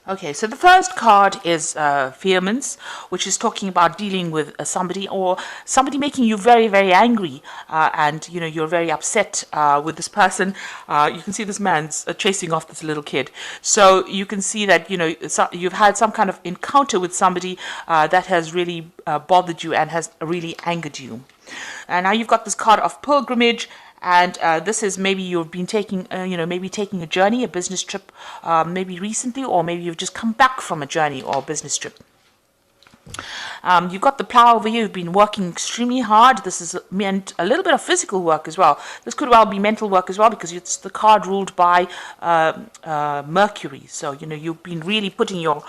Okay, so the first card is vehemence, which is talking about dealing with somebody or somebody making you very, very angry, and you're very upset with this person. You can see this man's chasing off this little kid, so you can see that you've had some kind of encounter with somebody that has really bothered you and has really angered you. And now you've got this card of pilgrimage. And this is maybe you've been taking, maybe taking a journey, a business trip, maybe recently, or maybe you've just come back from a journey or a business trip. You've got the plow over here. You've been working extremely hard. This is meant a little bit of physical work as well. This could well be mental work as well, because it's the card ruled by Mercury. So, you've been really putting your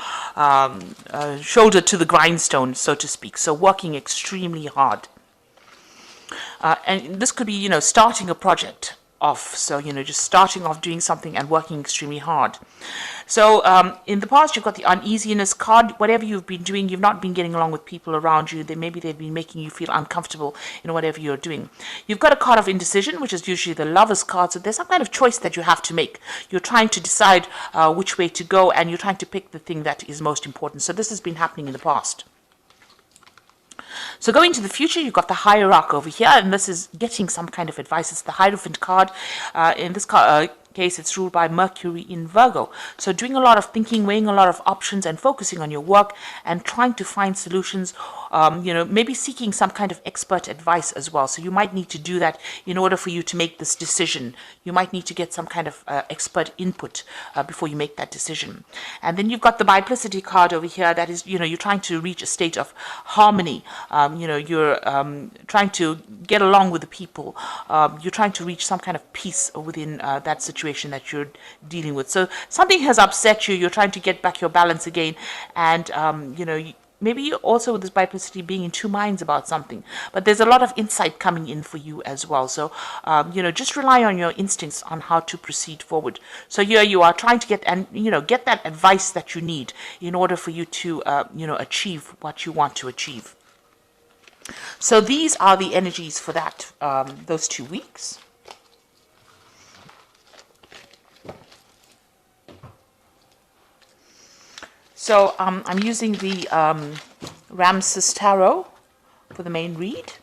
shoulder to the grindstone, so to speak. So working extremely hard. And this could be, starting a project off. So, just starting off doing something and working extremely hard. So, in the past, you've got the uneasiness card. Whatever you've been doing, you've not been getting along with people around you. Maybe they've been making you feel uncomfortable in whatever you're doing. You've got a card of indecision, which is usually the lover's card. So there's some kind of choice that you have to make. You're trying to decide which way to go, and you're trying to pick the thing that is most important. So this has been happening in the past. So going to the future, you've got the hierarch over here, and this is getting some kind of advice. It's the Hierophant card. In this case, it's ruled by Mercury in Virgo. So doing a lot of thinking, weighing a lot of options, and focusing on your work and trying to find solutions, maybe seeking some kind of expert advice as well. So you might need to do that in order for you to make this decision. You might need to get some kind of expert input before you make that decision. And then you've got the biplicity card over here. That is, you're trying to reach a state of harmony. You're trying to get along with the people. You're trying to reach some kind of peace within that situation that you're dealing with. So something has upset you. You're trying to get back your balance again. And, maybe also with this biplicity being in two minds about something, but there's a lot of insight coming in for you as well. So, just rely on your instincts on how to proceed forward. So here you are trying to get that advice that you need in order for you to, achieve what you want to achieve. So these are the energies for that, those 2 weeks. So I'm using the Ramses Tarot for the main read.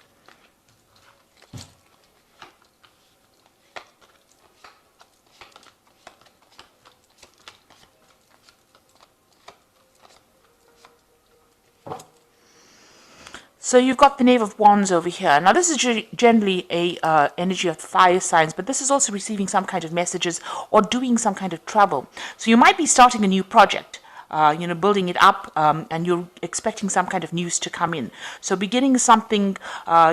So you've got the Knave of Wands over here. Now this is generally a energy of fire signs, but this is also receiving some kind of messages or doing some kind of travel. So you might be starting a new project. Building it up, and you're expecting some kind of news to come in. So beginning something,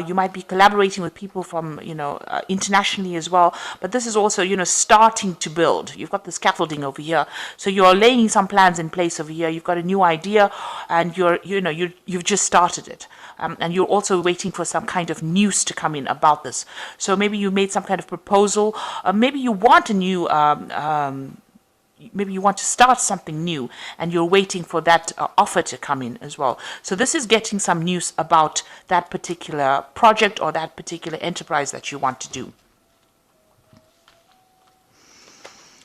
you might be collaborating with people from, internationally as well. But this is also, starting to build. You've got the scaffolding over here. So you're laying some plans in place over here. You've got a new idea, and you've just started it. And you're also waiting for some kind of news to come in about this. So maybe you made some kind of proposal. Maybe you want a new maybe you want to start something new and you're waiting for that offer to come in as well. So this is getting some news about that particular project or that particular enterprise that you want to do.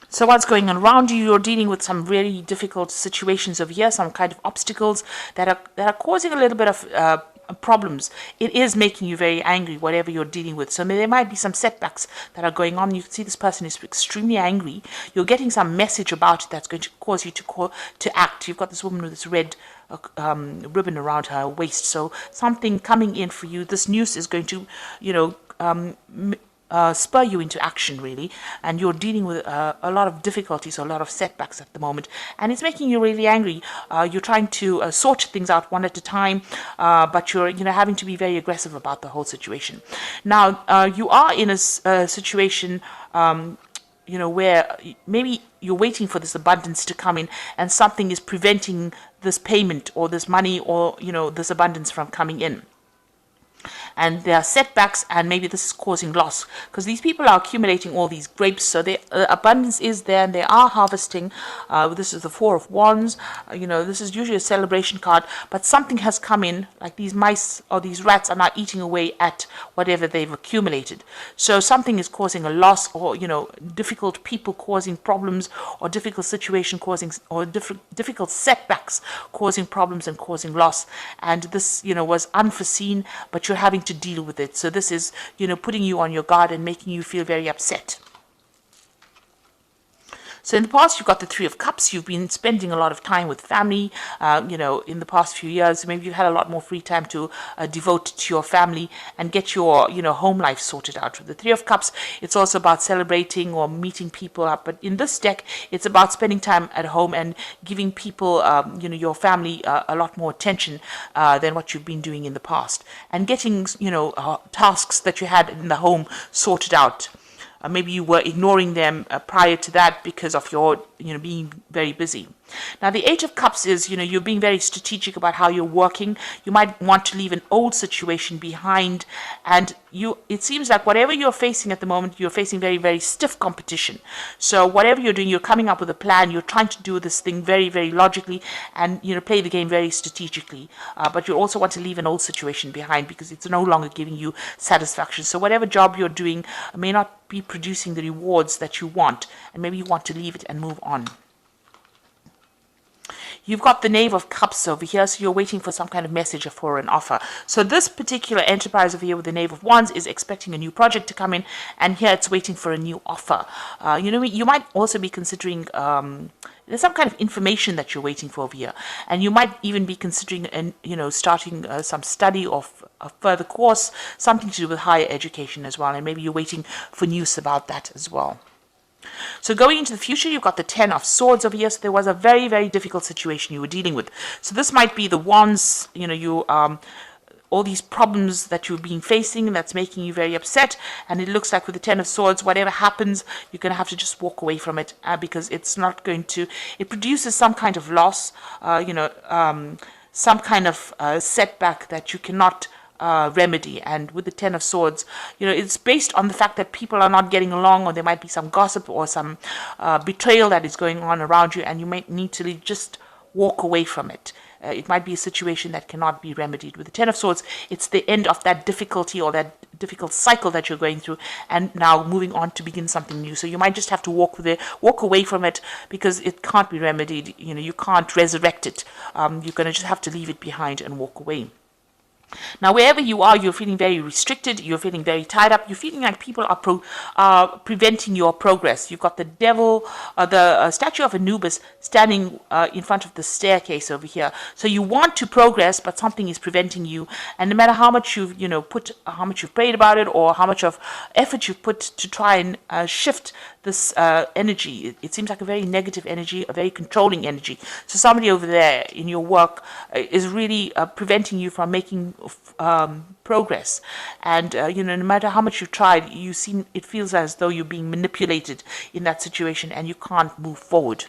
So what's going on around you? You're dealing with some really difficult situations over here, some kind of obstacles that are causing a little bit of problems. It is making you very angry, whatever you're dealing with. So there might be some setbacks that are going on. You can see this person is extremely angry. You're getting some message about it that's going to cause you to act. You've got this woman with this red ribbon around her waist. So something coming in for you. This news is going to, spur you into action, really, and you're dealing with a lot of difficulties, a lot of setbacks at the moment, and it's making you really angry. You're trying to sort things out one at a time, but you're having to be very aggressive about the whole situation. Now you are in a situation where maybe you're waiting for this abundance to come in, and something is preventing this payment or this money or this abundance from coming in. and there are setbacks, and maybe this is causing loss because these people are accumulating all these grapes. So the abundance is there, and they are harvesting. This is the Four of Wands. This is usually a celebration card, but something has come in, like these mice or these rats are now eating away at whatever they've accumulated. So something is causing a loss, or difficult people causing problems, or difficult situation causing, or difficult setbacks causing problems and causing loss. And this was unforeseen, but you're having to deal with it. So this is putting you on your guard and making you feel very upset. So in the past, you've got the Three of Cups. You've been spending a lot of time with family, in the past few years. Maybe you've had a lot more free time to devote to your family and get your, home life sorted out. With the Three of Cups, it's also about celebrating or meeting people up. But in this deck, it's about spending time at home and giving people, your family a lot more attention than what you've been doing in the past. And getting, tasks that you had in the home sorted out. Maybe you were ignoring them prior to that because of your, being very busy. Now, the Eight of Cups is, you're being very strategic about how you're working. You might want to leave an old situation behind, and it seems like whatever you're facing at the moment, you're facing very, very stiff competition. So whatever you're doing, you're coming up with a plan. You're trying to do this thing very, very logically and, play the game very strategically. But you also want to leave an old situation behind because it's no longer giving you satisfaction. So whatever job you're doing may not be producing the rewards that you want, and maybe you want to leave it and move on. You've got the Knave of Cups over here, so you're waiting for some kind of message or for an offer. So this particular enterprise over here with the Knave of Wands is expecting a new project to come in, and here it's waiting for a new offer. You might also be considering there's some kind of information that you're waiting for over here, and you might even be considering, starting some study of a further course, something to do with higher education as well, and maybe you're waiting for news about that as well. So going into the future, you've got the Ten of Swords over here. So there was a very, very difficult situation you were dealing with. So this might be the Wands, all these problems that you've been facing that's making you very upset. And it looks like with the Ten of Swords, whatever happens, you're going to have to just walk away from it because it's not going to, it produces some kind of loss, some kind of setback that you cannot remedy. And with the Ten of Swords, it's based on the fact that people are not getting along, or there might be some gossip or some betrayal that is going on around you, and you might need to just walk away from it. It might be a situation that cannot be remedied. With the Ten of Swords, it's the end of that difficulty or that difficult cycle that you're going through, and now moving on to begin something new. So you might just have to walk away from it because it can't be remedied. You can't resurrect it. You're going to just have to leave it behind and walk away. Now, wherever you are, you're feeling very restricted, you're feeling very tied up, you're feeling like people are preventing your progress. You've got the devil, the statue of Anubis standing in front of the staircase over here. So you want to progress, but something is preventing you. And no matter how much you've, how much you've prayed about it, or how much of effort you've put to try and shift this energy, it seems like a very negative energy, a very controlling energy. So somebody over there in your work is really preventing you from making progress. And no matter how much you've tried, it feels as though you're being manipulated in that situation and you can't move forward.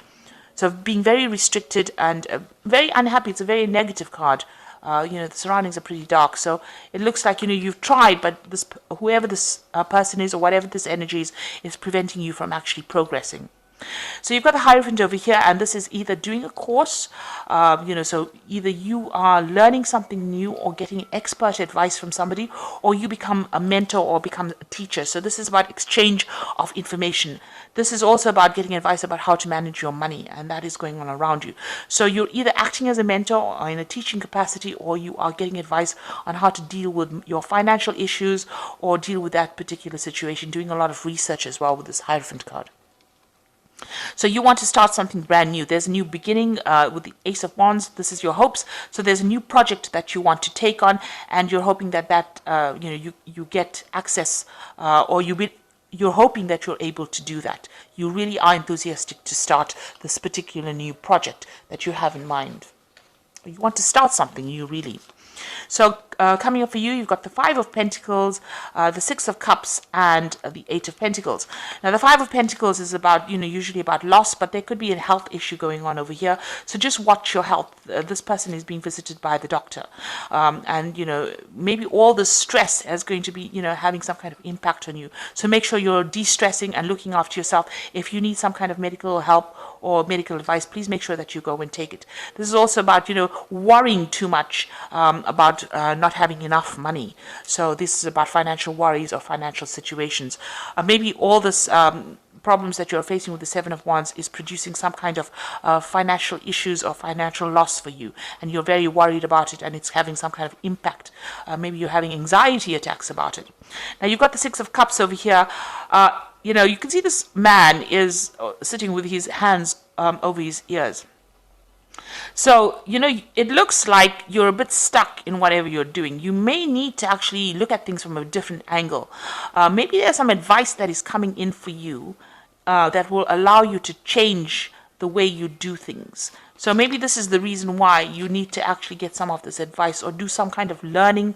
So being very restricted and very unhappy. It's a very negative card. The surroundings are pretty dark, so it looks like you've tried, but whoever this person is or whatever this energy is preventing you from actually progressing. So you've got the Hierophant over here, and this is either doing a course, so either you are learning something new or getting expert advice from somebody, or you become a mentor or become a teacher. So this is about exchange of information. This is also about getting advice about how to manage your money, and that is going on around you. So you're either acting as a mentor or in a teaching capacity, or you are getting advice on how to deal with your financial issues or deal with that particular situation, doing a lot of research as well with this Hierophant card. So you want to start something brand new. There's a new beginning with the Ace of Wands. This is your hopes. So there's a new project that you want to take on, and you're hoping that you get access, or you're hoping that you're able to do that. You really are enthusiastic to start this particular new project that you have in mind. You want to start something new, really. So coming up for you, you've got the Five of Pentacles, the Six of Cups, and the Eight of Pentacles. Now, the Five of Pentacles is about, usually about loss, but there could be a health issue going on over here. So just watch your health. This person is being visited by the doctor. And, maybe all the stress is going to be, having some kind of impact on you. So make sure you're de-stressing and looking after yourself. If you need some kind of medical help or medical advice, please make sure that you go and take it. This is also about, worrying too much about not having enough money. So this is about financial worries or financial situations. Maybe all this problems that you're facing with the Seven of Wands is producing some kind of financial issues or financial loss for you, and you're very worried about it, and it's having some kind of impact. Maybe you're having anxiety attacks about it. Now, you've got the Six of Cups over here. You can see this man is sitting with his hands over his ears. So, it looks like you're a bit stuck in whatever you're doing. You may need to actually look at things from a different angle. Maybe there's some advice that is coming in for you that will allow you to change the way you do things. So maybe this is the reason why you need to actually get some of this advice or do some kind of learning,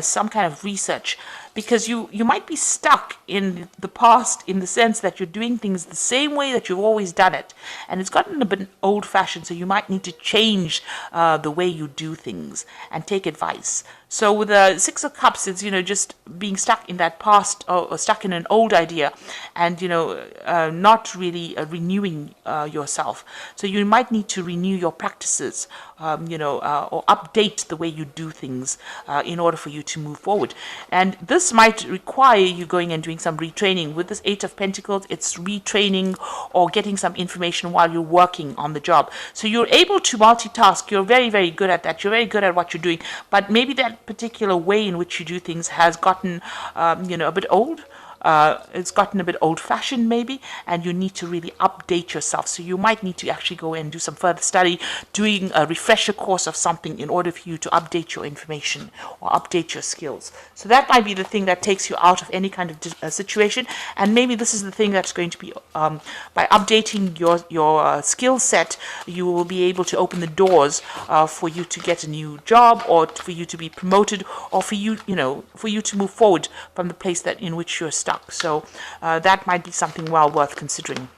some kind of research, because you might be stuck in the past in the sense that you're doing things the same way that you've always done it, and it's gotten a bit old-fashioned, so you might need to change the way you do things and take advice. So with the Six of Cups, it's, just being stuck in that past or stuck in an old idea and, not really renewing yourself. So you might need to renew your practices, or update the way you do things in order for you to move forward. And this might require you going and doing some retraining. With this Eight of Pentacles, it's retraining or getting some information while you're working on the job. So you're able to multitask. You're very, very good at that. You're very good at what you're doing. But maybe that particular way in which you do things has gotten, a bit old. It's gotten a bit old-fashioned maybe, and you need to really update yourself. So you might need to actually go and do some further study, doing a refresher course of something in order for you to update your information or update your skills. So that might be the thing that takes you out of any kind of situation, and maybe this is the thing that's going to be, by updating your skill set, you will be able to open the doors for you to get a new job, or for you to be promoted, or for you, for you to move forward from the place that in which you're stuck. So that might be something well worth considering.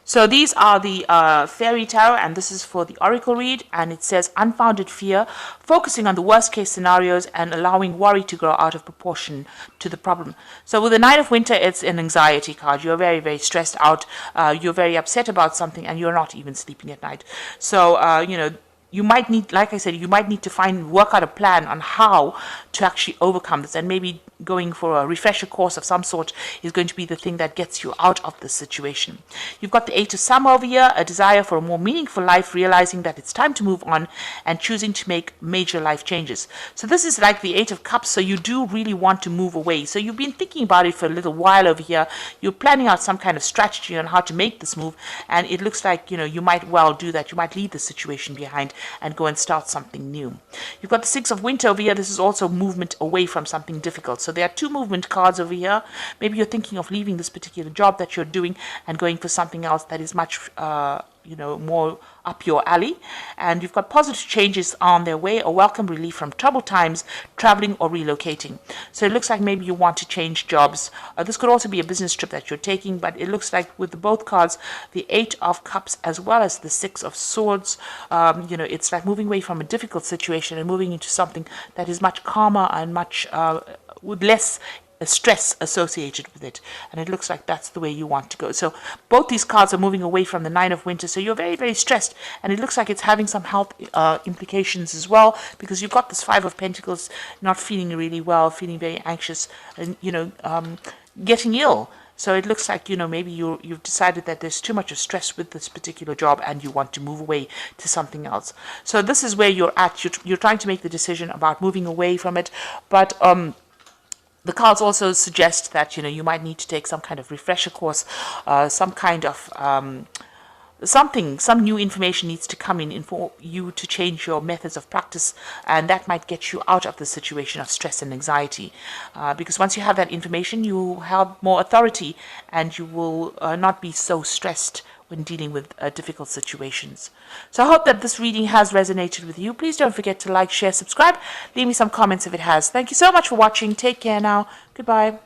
So these are the Fairy Tarot, and this is for the Oracle read, and it says unfounded fear, focusing on the worst case scenarios and allowing worry to grow out of proportion to the problem. So with the Nine of Winter, it's an anxiety card. You're very, very stressed out. You're very upset about something, and you're not even sleeping at night. So, you might need, like I said, you might need to work out a plan on how to actually overcome this, and maybe going for a refresher course of some sort is going to be the thing that gets you out of this situation. You've got the Eight of Summer over here, a desire for a more meaningful life, realizing that it's time to move on and choosing to make major life changes. So this is like the Eight of Cups, so you do really want to move away. So you've been thinking about it for a little while over here. You're planning out some kind of strategy on how to make this move, and it looks like, you might well do that. You might leave the situation behind and go and start something new. You've got the Six of Winter over here. This is also movement away from something difficult. So there are two movement cards over here. Maybe you're thinking of leaving this particular job that you're doing and going for something else that is much more up your alley. And you've got positive changes on their way, a welcome relief from troubled times, traveling or relocating. So it looks like maybe you want to change jobs. This could also be a business trip that you're taking, but it looks like with both cards, the Eight of Cups as well as the Six of Swords, it's like moving away from a difficult situation and moving into something that is much calmer and much with less stress associated with it, and it looks like that's the way you want to go. So both these cards are moving away from the Nine of Winter, so you're very, very stressed, and it looks like it's having some health implications as well, because you've got this Five of Pentacles, not feeling really well, feeling very anxious, and getting ill. So it looks like, maybe you've decided that there's too much of stress with this particular job and you want to move away to something else. So this is where you're at. You're trying to make the decision about moving away from it, but the cards also suggest that, you might need to take some kind of refresher course, some kind of some new information needs to come in for you to change your methods of practice, and that might get you out of the situation of stress and anxiety. Because once you have that information, you have more authority and you will not be so stressed when dealing with difficult situations. So I hope that this reading has resonated with you. Please don't forget to like, share, subscribe. Leave me some comments if it has. Thank you so much for watching. Take care now. Goodbye.